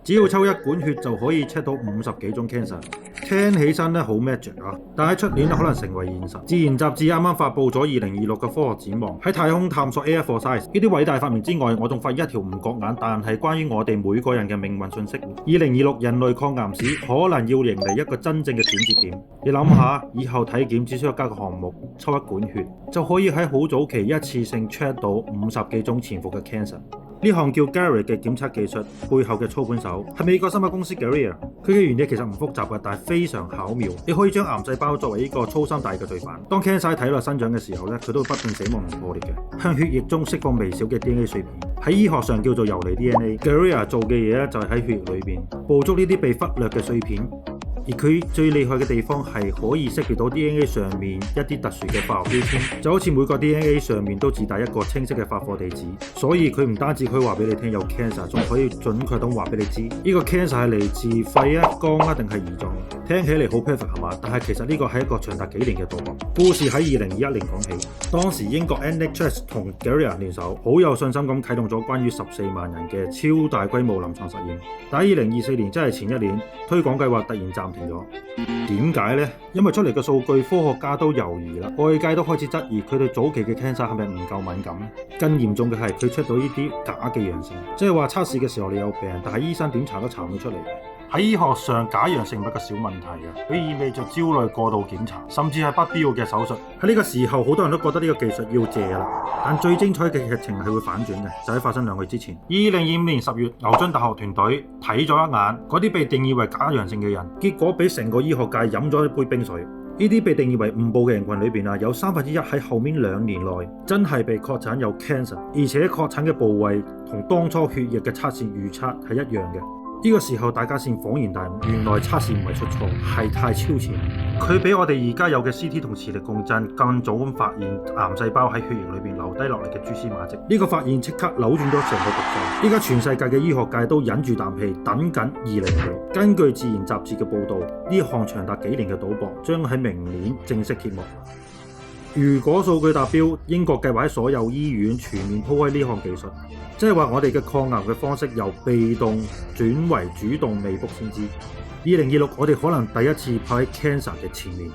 只要抽一管血就可以 check 到50幾種 cancer， 聽起身咧好 magic 啊！但喺出年可能成為現實。自然雜誌啱啱發布咗2026嘅科學展望，喺太空探索 Air Force 呢啲偉大發明之外，我仲發現一條唔覺眼，但係關於我哋每個人嘅命運信息。2026人類抗癌史可能要迎嚟一個真正嘅轉折點。你諗下，以後體檢只需要加個項目，抽一管血就可以喺好早期一次性 check 到50幾種潛伏嘅 cancer。呢項叫 Garia 嘅檢測技術背後嘅操盤手係美國生物公司 Garia， 佢嘅原理其實唔複雜嘅，但係非常巧妙。你可以將癌細胞作為一個粗心大意嘅罪犯，當 cancer 喺體內生長嘅時候咧，佢都會不斷死亡同破裂嘅，向血液中釋放微小嘅 DNA 碎片，喺醫學上叫做游離 DNA。Garia 做嘅嘢咧就係喺血液裏邊捕捉呢啲被忽略嘅碎片。而佢最厲害嘅地方係可以識別到 DNA 上面一啲特殊嘅化學標籤，就好似每個 DNA 上面都自帶一個清晰嘅發貨地址，所以佢唔單止可以話俾你聽有 cancer， 仲可以準確咁話俾你知呢個 cancer 係嚟自肺啊、肝啊定係胰臟。聽起嚟好 perfect 係嘛？但係其實呢個係一個長達幾年嘅賭博。故事喺2021年講起，當時英國 NHS 同 Garia 聯手，好有信心咁啟動咗關於14萬人嘅超大規模臨床實驗。但喺2024年，即係前一年，推廣計劃突然暫停咗。點解呢？因為出嚟嘅數據，科學家都猶豫啦，外界都開始質疑佢哋早期嘅 cancer 係咪唔夠敏感。更嚴重嘅係佢出到呢啲假嘅陽性，即係話測試嘅時候你有病，但係醫生點查都查唔到出嚟。喺醫學上，假陽性係個小問題嘅，佢意味着焦慮過度檢查，甚至係不必要嘅手術。喺呢個時候，好多人都覺得呢個技術要謝啦。但最精彩嘅劇情係會反轉嘅，就喺發生2個月之前。2025年10月，牛津大學團隊睇咗一眼嗰啲被定義為假陽性嘅人，結果俾成個醫學界飲咗一杯冰水。呢啲被定義為誤報嘅人群裏邊啊，有1/3喺後面2年內真係被確診有 cancer， 而且確診嘅部位同當初血液嘅測試預測係一樣嘅。呢個時候大家先恍然大悟，原來測試唔係出錯，係太超前。佢比我哋而家有嘅 CT 同磁力共振更早咁發現癌細胞喺血液裏邊留低落嚟嘅蛛絲馬跡。呢個發現即刻扭轉咗成個局勢。依家全世界嘅醫學界都忍住啖氣，等緊2026。根據自然雜誌嘅報導，呢項長達幾年嘅賭博將喺明年正式揭幕。如果數據達標，英國計劃喺所有醫院全面鋪開呢項技術，即係話我哋嘅抗癌嘅方式由被動轉為主動未卜先知。2026我哋可能第一次跑喺 cancer 嘅前面。